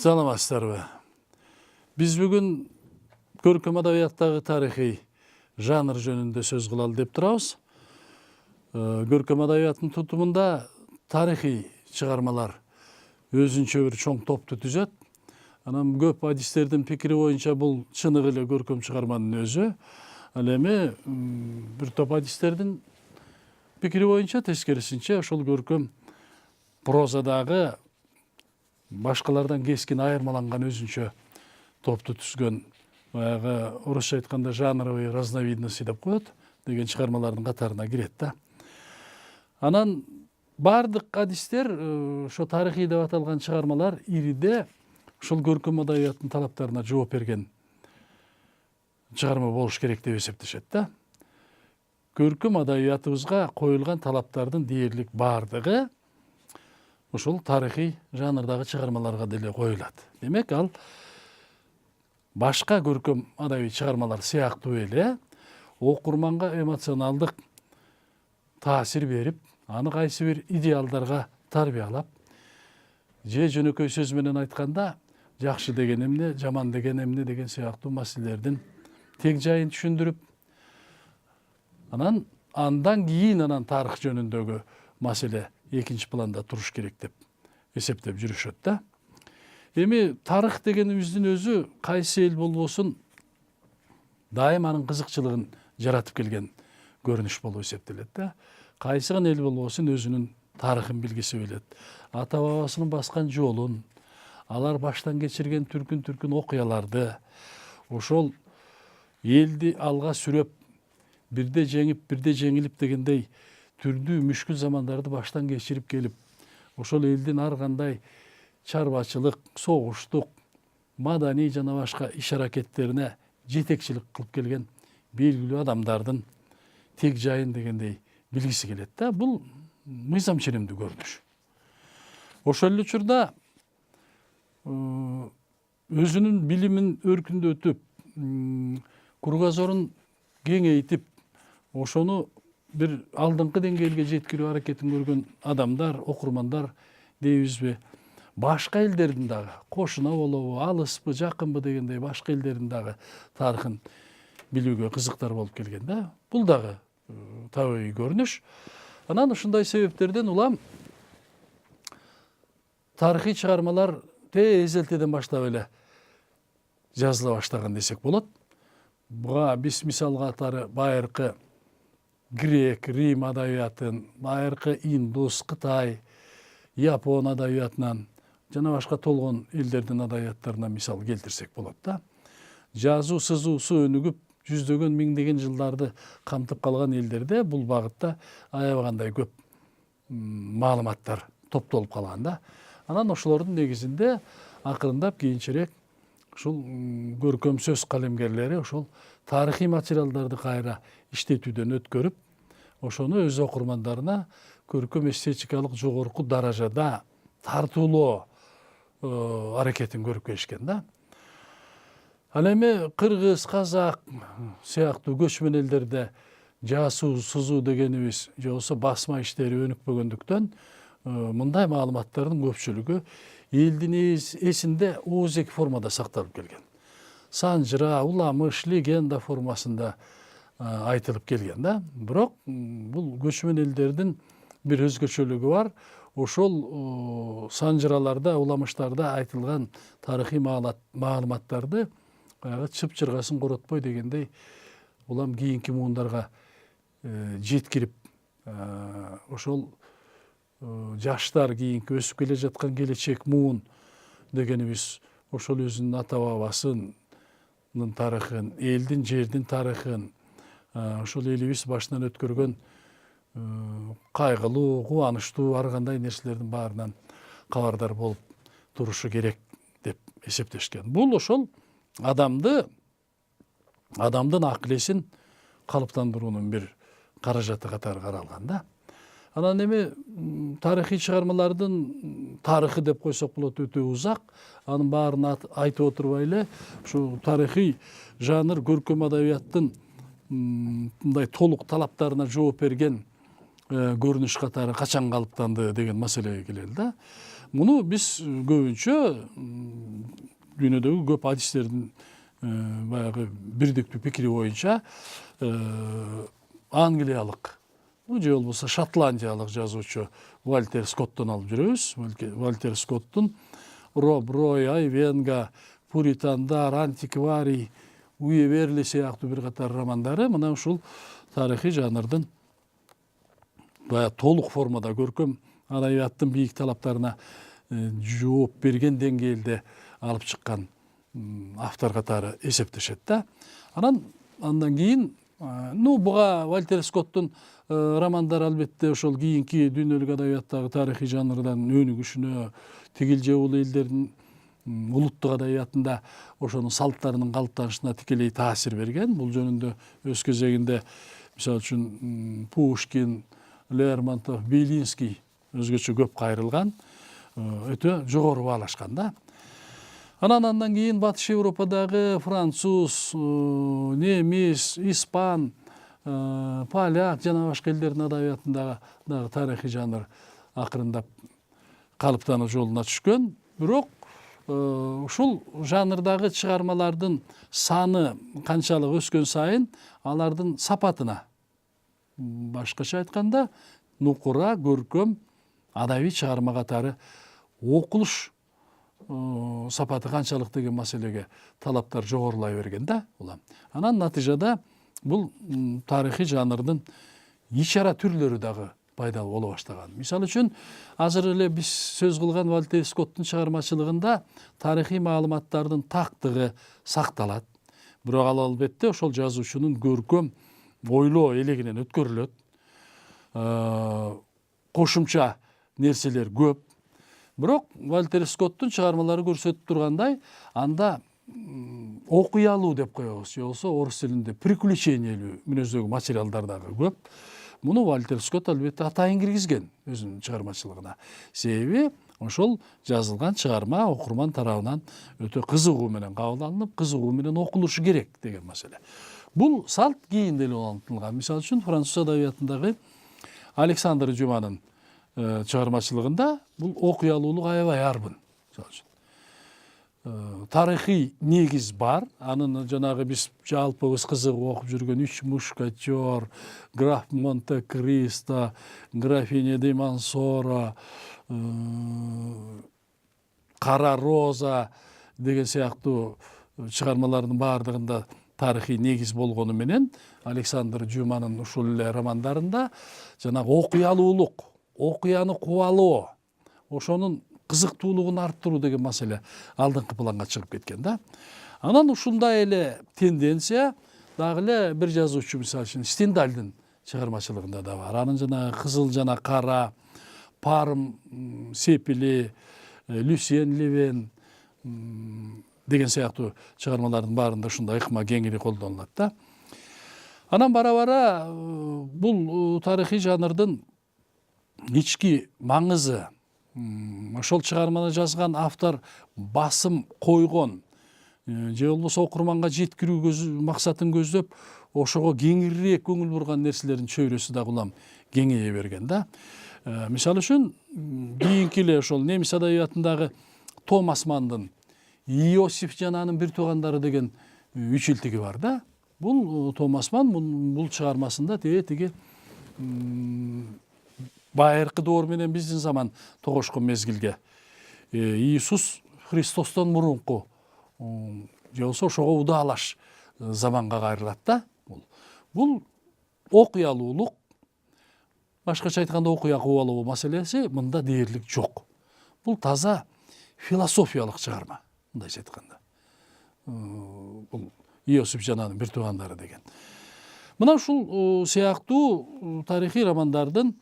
Саламатсыздарбы. Биз бүгүн көркөм адабияттагы тарыхый жанр жөнүндө сөз кылалы деп турабыз. Көркөм адабияттын тутумунда тарыхый чыгармалар өзүнчө бир чоң топту түзөт. Анан көп адистердин пикири боюнча бул чыныгы эле көркөм чыгарманын өзү. Ал эми бир топ адистердин пикири боюнча тескерисинче ошол көркөм прозадагы башкалардан кескин айырмаланган өзүнчө топту түзгөн, баягы орусча айтканда жанровый разновидности деп коет деген чыгармалардын катарына кирет да. Анан бардык адистер ошо тарыхый деп аталган чыгармалар ириде ушул көркөм адабияттын талаптарына жооп берген чыгарма болуш керек деп эсептешет да. Көркөм адабиятыбызга коюлган талаптардын дээрлик бардыгы ушул тарыхый жанрдагы чыгармаларга деле коюлат. Демек, ал башка көркөм адабий чыгармалар сыяктуу эле окурманга эмоционалдык таасир берип, аны кайсы бир идеалдарга тарбиялап, же жөнөкөй сөз менен айтканда, жакшы деген эмне, жаман деген эмне деген сыяктуу маселелердин тег жайын түшүндүрүп, андан кийин тарых жөнүндөгү маселе экинчи планда туруш керек деп эсептеп жүрүшөт да. Эми тарых дегенибиздин өзү кайсы эл болбосун дайым анын кызыкчылыгын жаратып келген көрүнүш болуп эсептелет да. Кайсыган эл болбосун өзүнүн тарыхын билгиси келет. Ата бабасынын баскан жолун, алар баштан кечирген түркүн окуяларды, ошол элди алга сүрөп, бирде жеңип, бирде жеңилип дегендей түрдүү мүшкүл замандарды баштан кечирип келип, ошол элдин ар кандай чарбачылык, согуштук, маданий жана башка иш аракеттерине жетекчилик кылып келген белгилүү адамдардын тег жайын дегендей билгиси келет да. Бул мыйзам ченемдүү көрүнүш. Ошол эле учурда өзүнүн билимин өркүндөтүп, кругозорун кеңейтип, ошону бир алдыңкы деңгээлге жеткирүү аракетин көргөн адамдар, окурмандар дейбизби, башка элдердин дагы, кошуна болобу, алыспы, жакынбы дегендей башка элдердин дагы тарыхын билүүгө кызыктар болуп келген да. Бул дагы табигый көрүнүш. Анан ушундай себептерден улам тарыхый чыгармалар эзелтеден баштап эле жазыла баштаган десек болот. Буга биз мисал катары байыркы грек, Рим адабиятын, байыркы индус, Кытай, Япон адабиятынан жана башка толгон элдердин адабияттарынан мисал келтирсек болот да. Жазуу сызуусу өнүгүп, жүздөгөн, миңдеген жылдарды камтып калган элдерде бул багытта аябагандай көп маалыматтар топтолуп калган да. Анан ошолордун негизинде акырындап кийинчерээк ушул көркөм сөз калемгерлери ошол тарыхый материалдарды кайра иштетүүдөн өткөрүп, ошону өз окурмандарына көркөм эстетикалык жогорку даражада тартуулоо аракетин көрүп келишкен да. Ал эми кыргыз, казак сыяктуу көчмөн элдерде жазуу, сызуу дегенибиз же болбосо басма иштери өнүкпөгөндүктөн мындай маалыматтардын көпчүлүгү элдин эсинде оозеки формада сакталып келген. Санжыра, уламыш, легенда формасында айтылып келген да. Бирок бул көчмөн элдердин бир өзгөчөлүгү бар. Ошол санжыраларда, уламыштарда айтылган тарыхый маалыматтарды чып-чыргасын коротпой дегендей улам кийинки муундарга жеткирип, ошол жаштар кийинки өсүп келе жаткан келечек муун дегенибиз ошол өзүнүн ата бабасынын тарыхын, элдин, жердин тарыхын, ошол элибиз башынан өткөргөн кайгылуу, кубанычтуу ар кандай нерселердин баарынан кабардар болуп турушу керек деп эсептешкен. Бул ошол адамдын акыл эсин калыптандыруунун бир каражаты катары каралган да. Анан эми тарыхый чыгармалардын тарыхы деп койсок болот өтө узак. Анын баарын айтып отурбай эле ушу тарыхый жанр көркөм адабияттын мындай толук талаптарына жооп берген көрүнүш катары качан калыптанды деген маселеге келели да. Муну биз көбүнчө дүйнөдөгү көп адистердин баягы бирдиктүү пикири боюнча англиялык же болбосо шотландиялык жазуучу Вальтер Скоттон алып жүрөбүз. Вальтер Скоттун Роб Рой, Айвенга, Пуритандар, Антикварий, Уеверли сыяктуу бир катар романдары мына ушул тарыхый жанрдын баягы толук формада көркөм адабияттын бийик талаптарына жооп берген деңгээлде алып чыккан автор катары эсептешет да. Андан кийин буга Вальтер Скоттун романдары албетте ошол кийинки дүйнөлүк адабияттагы тарыхый жанрдан өнүгүшүнө, тигил же бул элдердин улуттук адабиятында ошонун салттарынын калыптанышына тикелей таасир берген. Бул жөнүндө өз кезегинде мисалы үчүн Пушкин, Лермонтов, Белинский өзгөчө көп кайрылган, өтө жогору баалашкан да. Андан кийин Батыш Европадагы француз, немис, испан, поляк жана башка элдердин адабиятындагы дагы тарыхый жанр акырындап калыптануу жолуна түшкөн. Бирок ушул жанрдагы чыгармалардын саны канчалык өскөн сайын алардын сапатына, башкача айтканда, нукура, көркөм, адабий чыгарма катары окулуш сапаты канчалык деген маселеге талаптар жогорулай берген да. Анан натыйжада бул тарыхый жанрдын ичара түрлөрү дагы пайдалуу боло баштаган. Мисалы үчүн азыр эле биз сөз кылган Вальтер Скоттун чыгармачылыгында тарыхый маалыматтардын тактыгы сакталат. Бирок ал албетте ошол жазуучунун көркөм ойлоо элегинен өткөрүлөт. Кошумча нерселер көп. Бирок Вальтер Скоттун чыгармалары көрсөтүп тургандай, анда окуялуу деп коебуз, же болбосо орус тилинде приключениялуу мүнөздөгү материалдар дагы көп. Муну Вальтер Скотт албетте атайын киргизген өзүнүн чыгармачылыгына. Себеби ошол жазылган чыгарма окурман тарабынан өтө кызыгуу менен кабыл алынып, кызыгуу менен окулушу керек деген маселе. Бул салт кийин деле улантылган. Мисалы үчүн француз адабиятындагы Александр Дюманын чыгармачылыгында бул окуялуулук аябай арбын. Тарыхый негиз бар. Анын жанагы биз жалпыбыз кызыгып окуп жүргөн Үч мушкетер, граф Монте-Кристо, графиня де Монсоро, Кара роза деген сыяктуу чыгармалардын баардыгында тарыхый негиз болгону менен Александр Дюманын ушул эле романдарында жанагы окуялуулук, окуяны кубалоо, ошонун кызыктуулугун арттыруу деген маселе алдыңкы планга чыгып кеткен да. Анан ушундай эле тенденция дагы эле бир жазуучу, мисалы үчүн Стендальдын чыгармачылыгында да бар. Анын жанагы Кызыл жана Кара, Парм сепили, Люсьен Левен деген сыяктуу чыгармалардын баарында ушундай ыкма кеңири колдонулат да. Анан бара-бара бул тарыхый жанрдын ички маңызы, ошол чыгарманы жазган автор басым койгон, же болбосо окурманга жеткирүү максатын көздөп, ошого кеңирээк көңүл бурган нерселердин чөйрөсү дагы улам кеңейе берген да. Мисалы үчүн кийинки эле ошол немис адабиятындагы Томас Манндын Иосиф жана анын бир туугандары деген үчилтиги бар да. Бул Томас Манн бул чыгармасында тиги байыркы доор менен биздин заман тогошкон мезгилге Иисус Христостон мурунку же болбосо ошого удаалаш заманга кайрылат да. Бул окуялуулук, башкача айтканда окуя кубалоо маселеси мында дээрлик жок. Бул таза философиялык чыгарма, мындайча айтканда. Бул Иосиф жананын бир туугандары деген. Мына ушул сыяктуу тарыхый романдардын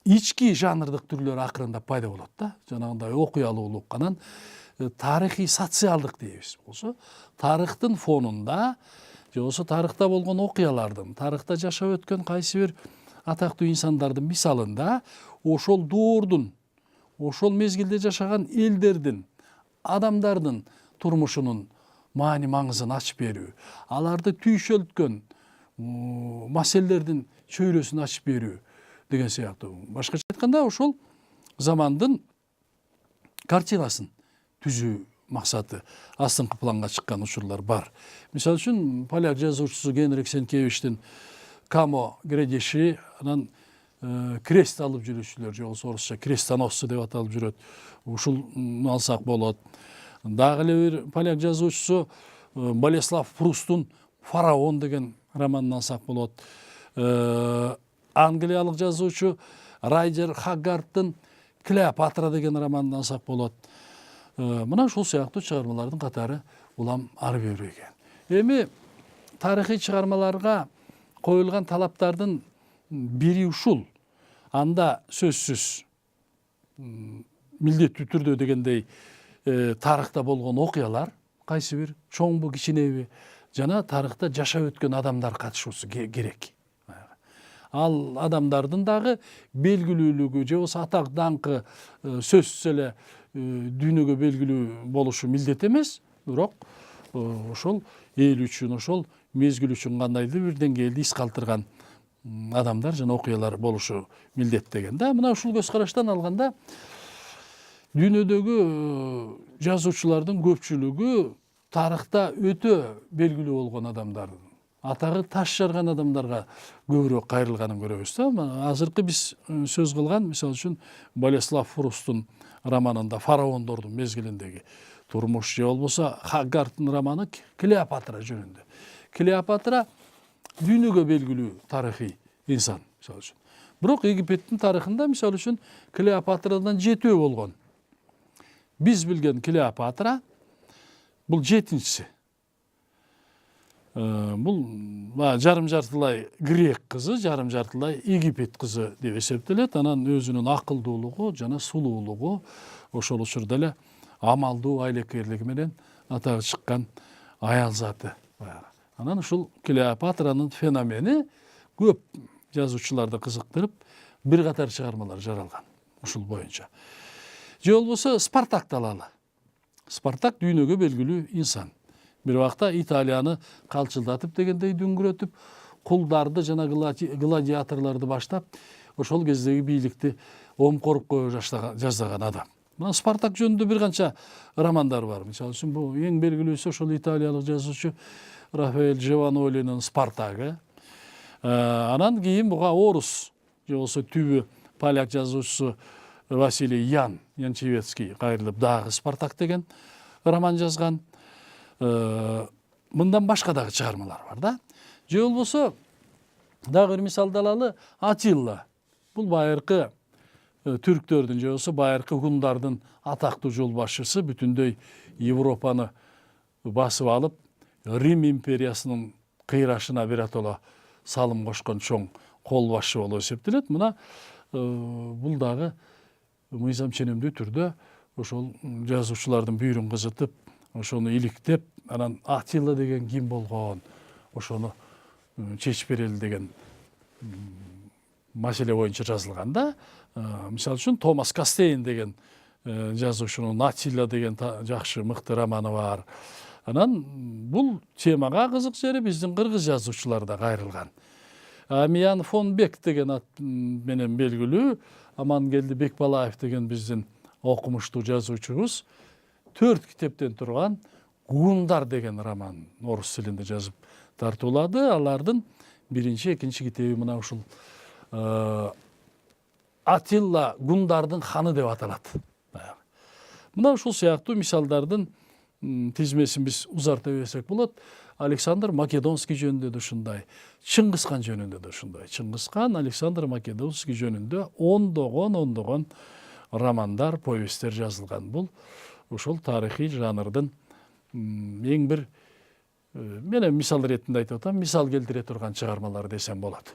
ички жанрдык түрлөрү акырындап пайда болот да. Жанагындай окуялуулук, анан тарыхый социалдык дейбиз. Болсо тарыхтын фонунда же болбосо тарыхта болгон окуялардын, тарыхта жашап өткөн кайсы бир атактуу инсандардын мисалында ошол доордун, ошол мезгилде жашаган элдердин, адамдардын турмушунун маани маңызын ачып берүү, аларды түйшөлткөн маселелердин чөйрөсүн ачып берүү деген сыяктуу. Башкача айтканда ошол замандын картинасын түзүү максаты астыңкы планга чыккан учурлар бар. Мисалы үчүн поляк жазуучусу Генрих Сенкевичтин Камо Гредиши, анан крест алып жүрүүчүлөр, же болбосо орусча крестоносцы деп аталып жүрөт. Ушул алсак болот. Дагы эле бир поляк жазуучусу Болеслав Прустун Фараон деген романын алсак болот. Англиялык жазуучу Райдер Хаггардтын Клеопатра деген романын алсак болот. Мына ушул сыяктуу чыгармалардын катары улам ары бери экен. Эми тарыхый чыгармаларга коюлган талаптардын бири ушул. Анда сөзсүз милдеттүү түрдө дегендей тарыхта болгон окуялар кайсы бир чоңбу кичинеби жана тарыхта жашап өткөн адамдар катышуусу керек. Ал адамдардын дагы белгилүүлүгү же болбосо атак даңкы сөзсүз эле дүйнөгө белгилүү болушу милдет эмес, бирок ошол эл үчүн, ошол мезгил үчүн кандайдыр бир деңгээлде ис калтырган адамдар жана окуялар болушу милдет деген да. Мына ушул көз караштан алганда дүйнөдөгү жазуучулардын көпчүлүгү тарыхта өтө белгилүү болгон адамдар, атагы таш жарган адамдарга көбүрөөк кайрылганын көрөбүз да. Азыркы биз сөз кылган, мисалы үчүн Болеслав Прустун романында фараондордун мезгилиндеги турмуш, же болбосо Хаггардтын романы Клеопатра жөнүндө. Клеопатра дүйнөгө белгилүү тарыхый инсан, мисалы үчүн. Бирок Египеттин тарыхында, мисалы үчүн, Клеопатрадан жетөө болгон. Биз билген Клеопатра бул жетинчиси. Бул жарым жартылай грек кызы, жарым жартылай Египет кызы деп эсептелет. Анан өзүнүн акылдуулугу жана сулуулугу, ошол учурда эле амалдуу, айлакерлиги менен атагы чыккан аял заты. Анан ушул Клеопатранын феномени көп жазуучуларды кызыктырып, бир катар чыгармалар жаралган ушул боюнча. Же болбосо Спартакты алалы. Спартак дүйнөгө белгилүү инсан. Бир убакта Италияны калчылдатып дегендей дүңгүрөтүп, кулдарды жана гладиаторлорду баштап, ошол кездеги бийликти омкоруп кое жаздаган адам. Мына Спартак жөнүндө бир канча романдар бар. Мисалы үчүн, бул эң белгилүүсү ошол италиялык жазуучу Рафаэль Джованолинин Спартагы. Анан кийин буга орус, же болбосо түбү поляк жазуучусу Василий Янчевецкий кайрылып дагы Спартак деген роман жазган. Мындан башка дагы чыгармалар бар да. Же болбосо дагы бир мисалды алалы, Атилла. Бул байыркы түрктөрдүн, же болбосо байыркы гундардын атактуу жол башчысы, бүтүндөй Европаны басып алып, Рим империясынын кыйрашына биротоло салым кошкон чоң кол башчы болуп эсептелет. Мына бул дагы мыйзам ченемдүү түрдө ошол жазуучулардын бүйүрүн кызытып, ошону иликтеп, анан Атилла деген ким болгон, ошону чечип берели деген маселе боюнча жазылган да. Мисалы үчүн, Томас Кастейн деген жазуучунун Атилла деген жакшы мыкты романы бар. Анан бул темага кызык жери биздин кыргыз жазуучуларда кайрылган. Амиян фон Бек деген ат менен белгилүү Амангелди Бекбалаев деген биздин окумуштуу жазуучубуз 4 китептен турган Гундар деген роман орус тилинде жазып тартуулады. Алардын биринчи, экинчи китеби мына ушул Атилла Гундардын ханы деп аталат. Мына ушул сыяктуу мисалдардын тизмесин биз узарта берсек болот. Александр Македонский жөнүндө да ушундай, Чыңгыз хан жөнүндө да ушундай. Чыңгыз хан, Александр Македонский жөнүндө ондогон романдар, повесттер жазылган. Бул ушул тарыхый жанрдын эң бир менен мисал ретинде айтып атам, мисал келтире турган чыгармалар десем болот.